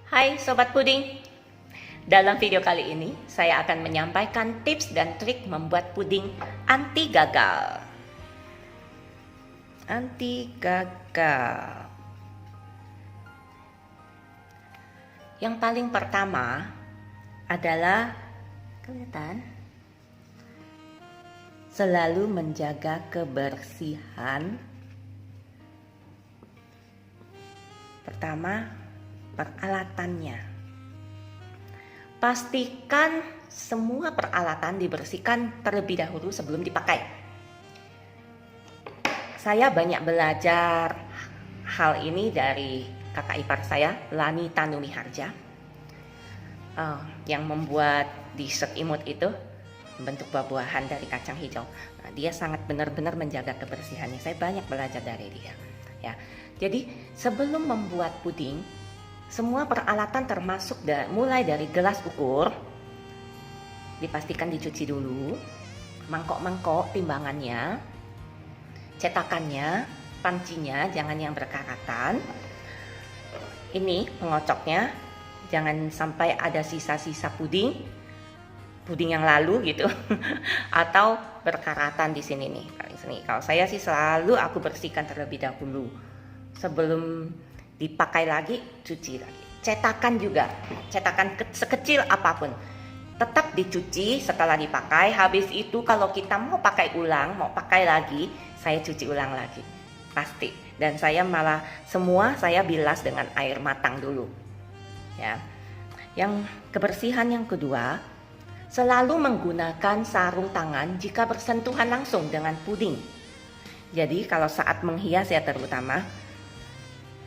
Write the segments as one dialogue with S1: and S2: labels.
S1: Hai Sobat Puding, dalam video kali ini saya akan menyampaikan tips dan trik membuat puding anti gagal. Anti gagal. Yang paling pertama adalah selalu menjaga kebersihan. Pertama, peralatannya. Pastikan semua peralatan dibersihkan terlebih dahulu sebelum dipakai. Saya banyak belajar hal ini dari kakak ipar saya, Lani Tanumiharja, yang membuat dessert imut itu bentuk buah-buahan dari kacang hijau. Nah, dia sangat benar-benar menjaga kebersihannya. Saya banyak belajar dari dia. Ya, jadi sebelum membuat puding, semua peralatan termasuk mulai dari gelas ukur dipastikan dicuci dulu, mangkok-mangkok timbangannya, cetakannya, pancinya jangan yang berkaratan. Ini pengocoknya, jangan sampai ada sisa-sisa puding yang lalu gitu atau berkaratan di sini nih. Kalau saya sih selalu aku bersihkan terlebih dahulu sebelum dipakai lagi, cuci lagi. Cetakan juga, cetakan sekecil apapun tetap dicuci setelah dipakai. Habis itu kalau kita mau pakai ulang, mau pakai lagi, saya cuci ulang lagi pasti. Dan saya malah saya bilas dengan air matang dulu ya. Yang kebersihan yang kedua, selalu menggunakan sarung tangan jika bersentuhan langsung dengan puding. Jadi kalau saat menghias ya terutama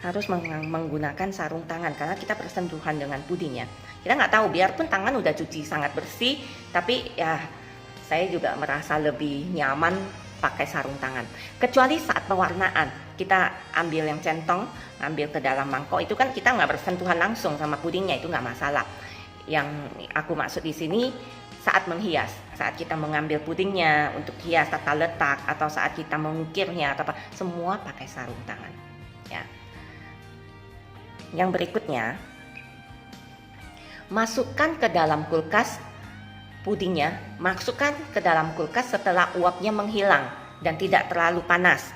S1: harus menggunakan sarung tangan karena kita bersentuhan dengan pudingnya. Kita nggak tahu, biarpun tangan udah cuci sangat bersih, tapi ya saya juga merasa lebih nyaman pakai sarung tangan. Kecuali saat pewarnaan, kita ambil yang centong, ambil ke dalam mangkok, itu kan kita nggak bersentuhan langsung sama pudingnya, itu nggak masalah. Yang aku maksud di sini saat menghias, saat kita mengambil pudingnya untuk hias tata letak atau saat kita mengukirnya atau apa, semua pakai sarung tangan ya. Yang berikutnya, masukkan ke dalam kulkas pudingnya, masukkan ke dalam kulkas setelah uapnya menghilang dan tidak terlalu panas.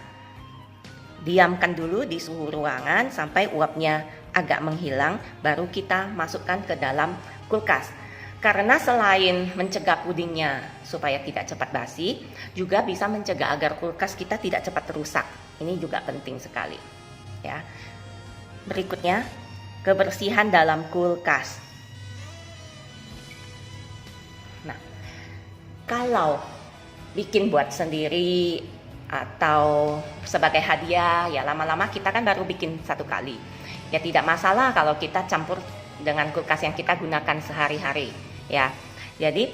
S1: Diamkan dulu di suhu ruangan sampai uapnya agak menghilang, baru kita masukkan ke dalam kulkas. Karena selain mencegah pudingnya supaya tidak cepat basi, juga bisa mencegah agar kulkas kita tidak cepat rusak. Ini juga penting sekali ya. Berikutnya, kebersihan dalam kulkas. Nah, kalau bikin buat sendiri atau sebagai hadiah ya, lama-lama kita kan baru bikin satu kali. Ya tidak masalah kalau kita campur dengan kulkas yang kita gunakan sehari-hari ya. Jadi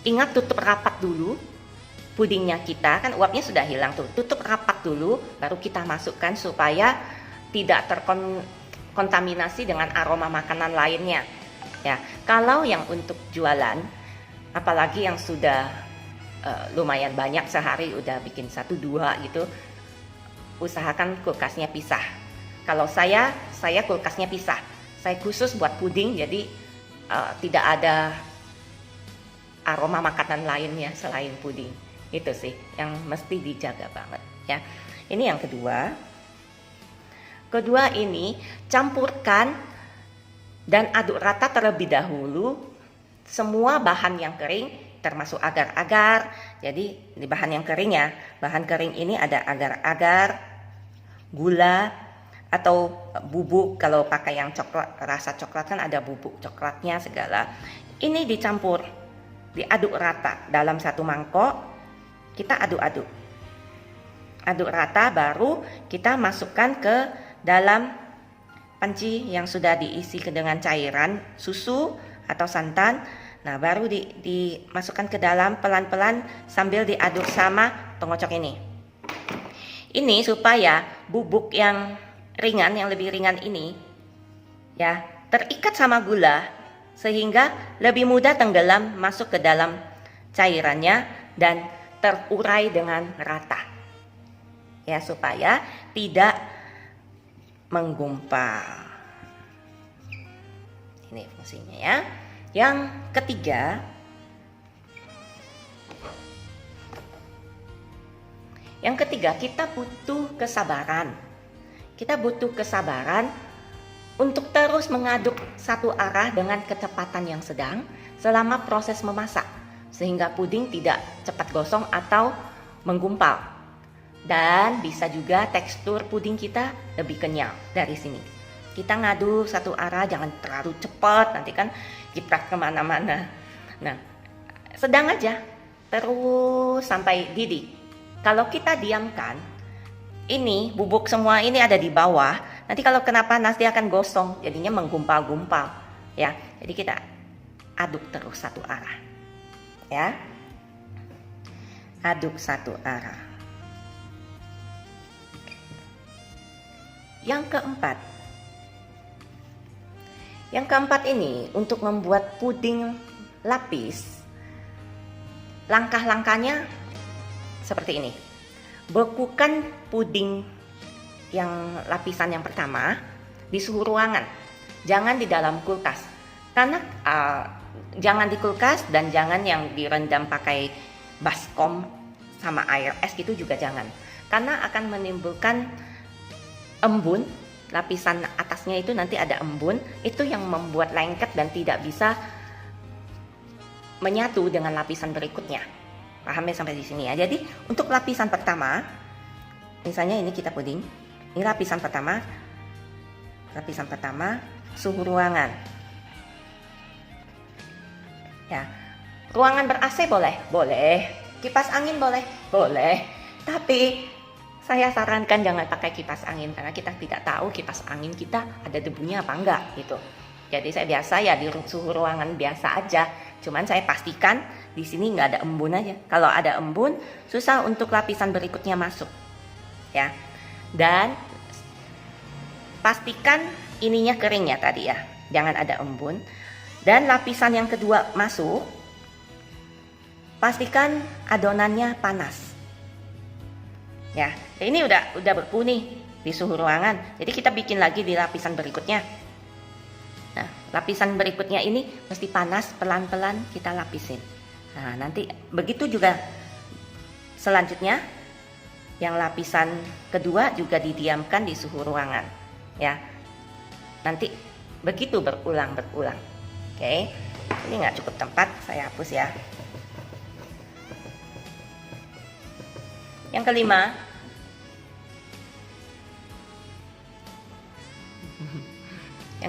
S1: ingat tutup rapat dulu pudingnya kita, kan uapnya sudah hilang tuh. Tutup rapat dulu baru kita masukkan supaya tidak terkontaminasi dengan aroma makanan lainnya ya. Kalau yang untuk jualan, apalagi yang sudah lumayan banyak, sehari udah bikin 1-2 gitu, usahakan kulkasnya pisah. Kalau saya kulkasnya pisah. Saya khusus buat puding, jadi tidak ada aroma makanan lainnya selain puding. Itu sih yang mesti dijaga banget ya. Ini yang kedua. Kedua ini, campurkan dan aduk rata terlebih dahulu semua bahan yang kering, termasuk agar-agar. Jadi di bahan yang kering ya, bahan kering ini ada agar-agar, gula, atau bubuk. Kalau pakai yang coklat, rasa coklat kan ada bubuk coklatnya segala. Ini dicampur, diaduk rata dalam satu mangkok. Kita aduk-aduk rata, baru kita masukkan ke dalam panci yang sudah diisi dengan cairan susu atau santan. Nah, baru dimasukkan ke dalam pelan-pelan sambil diaduk sama pengocok ini. Ini supaya bubuk yang ringan, yang lebih ringan ini ya, terikat sama gula sehingga lebih mudah tenggelam masuk ke dalam cairannya dan terurai dengan rata ya, supaya tidak menggumpal. Ini fungsinya ya. Yang ketiga, kita butuh kesabaran. Kita butuh kesabaran untuk terus mengaduk satu arah dengan kecepatan yang sedang selama proses memasak, sehingga puding tidak cepat gosong atau menggumpal. Dan bisa juga tekstur puding kita lebih kenyal dari sini. Kita ngaduk satu arah, jangan terlalu cepat, nanti kan jiprat kemana-mana. Nah, sedang aja, terus sampai didih. Kalau kita diamkan, ini bubuk semua ini ada di bawah. Nanti kalau kena panas dia akan gosong, jadinya menggumpal-gumpal. Ya, jadi kita aduk terus satu arah. Ya, aduk satu arah. Yang keempat ini untuk membuat puding lapis, langkah-langkahnya seperti ini. Bekukan puding yang lapisan yang pertama di suhu ruangan, jangan di dalam kulkas. Karena jangan di kulkas dan jangan yang direndam pakai baskom sama air es gitu juga jangan. Karena akan menimbulkan embun, lapisan atasnya itu nanti ada embun, itu yang membuat lengket dan tidak bisa menyatu dengan lapisan berikutnya. Paham ya sampai di sini ya. Jadi untuk lapisan pertama, misalnya ini kita puding, ini lapisan pertama suhu ruangan. Ya, ruangan ber-AC boleh, kipas angin boleh. Tapi saya sarankan jangan pakai kipas angin karena kita tidak tahu kipas angin kita ada debunya apa enggak gitu. Jadi saya biasa ya di suhu ruangan biasa aja. Cuman saya pastikan di sini nggak ada embun aja. Kalau ada embun, susah untuk lapisan berikutnya masuk. Ya. Dan pastikan ininya kering ya tadi ya. Jangan ada embun. Dan lapisan yang kedua masuk, pastikan adonannya panas. Ya, ini udah beku nih di suhu ruangan. Jadi kita bikin lagi di lapisan berikutnya. Nah, lapisan berikutnya ini mesti panas, pelan-pelan kita lapisin. Nah, nanti begitu juga selanjutnya yang lapisan kedua juga didiamkan di suhu ruangan. Ya, nanti begitu berulang. Oke, ini nggak cukup tempat, saya hapus ya. Yang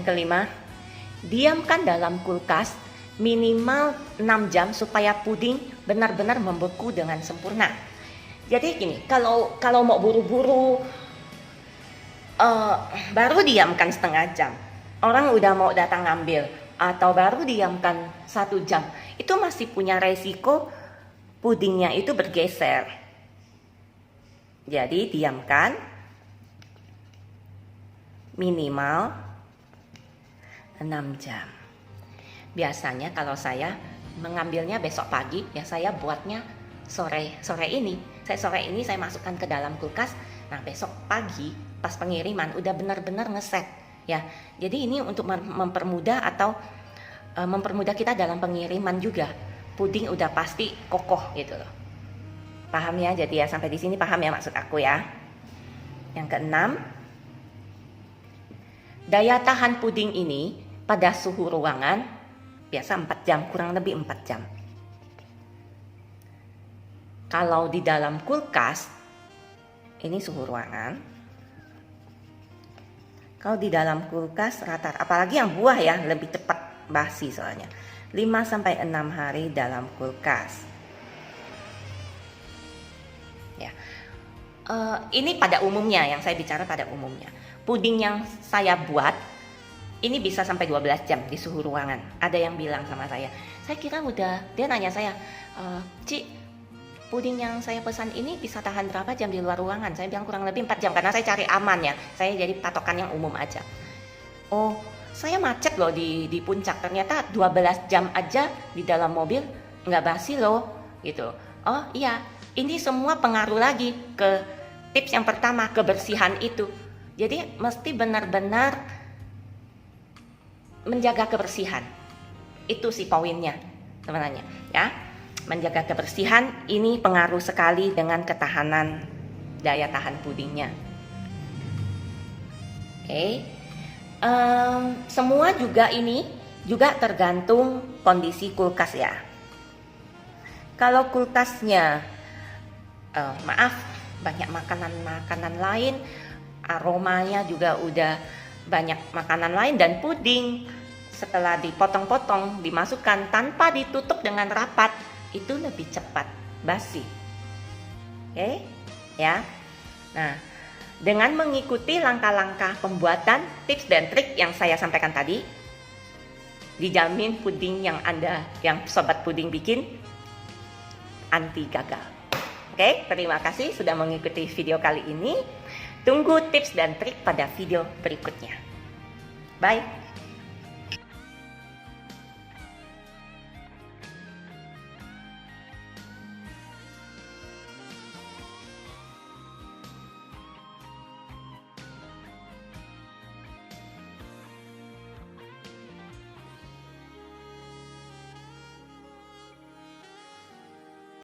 S1: kelima, diamkan dalam kulkas minimal 6 jam supaya puding benar-benar membeku dengan sempurna. Jadi gini, kalau mau buru-buru baru diamkan setengah jam, orang udah mau datang ngambil, atau baru diamkan 1 jam, itu masih punya resiko pudingnya itu bergeser. Jadi diamkan minimal 6 jam. Biasanya kalau saya mengambilnya besok pagi, ya saya buatnya sore ini. Sore ini saya masukkan ke dalam kulkas. Nah, besok pagi pas pengiriman udah benar-benar ngeset ya. Jadi ini untuk mempermudah atau mempermudah kita dalam pengiriman juga. Puding udah pasti kokoh gitu loh. Paham ya? Jadi ya sampai di sini paham ya maksud aku ya. Yang keenam, daya tahan puding ini pada suhu ruangan biasa 4 jam, kurang lebih 4 jam. Kalau di dalam kulkas, ini suhu ruangan. Kalau di dalam kulkas rata, apalagi yang buah ya, lebih cepat basi soalnya. 5-6 hari dalam kulkas. Ya. Ini pada umumnya, yang saya bicara pada umumnya. Puding yang saya buat ini bisa sampai 12 jam di suhu ruangan. Ada yang bilang sama saya kira udah, dia nanya saya, Ci, puding yang saya pesan ini bisa tahan berapa jam di luar ruangan? Saya bilang kurang lebih 4 jam, karena saya cari aman ya. Saya jadi patokan yang umum aja. Oh, saya macet loh di puncak, ternyata 12 jam aja di dalam mobil nggak basi loh, gitu. Oh iya, ini semua pengaruh lagi ke tips yang pertama, kebersihan itu. Jadi mesti benar-benar menjaga kebersihan. Itu sih poinnya sebenarnya, ya. Menjaga kebersihan ini pengaruh sekali dengan ketahanan daya tahan pudingnya. Oke. Semua juga ini juga tergantung kondisi kulkas ya. Kalau kulkasnya banyak makanan-makanan lain, aromanya juga udah banyak makanan lain, dan puding setelah dipotong-potong dimasukkan tanpa ditutup dengan rapat, itu lebih cepat basi. Oke, ya. Nah, dengan mengikuti langkah-langkah pembuatan, tips dan trik yang saya sampaikan tadi, dijamin puding yang sobat puding bikin anti gagal. Oke, terima kasih sudah mengikuti video kali ini. Tunggu tips dan trik pada video berikutnya. Bye.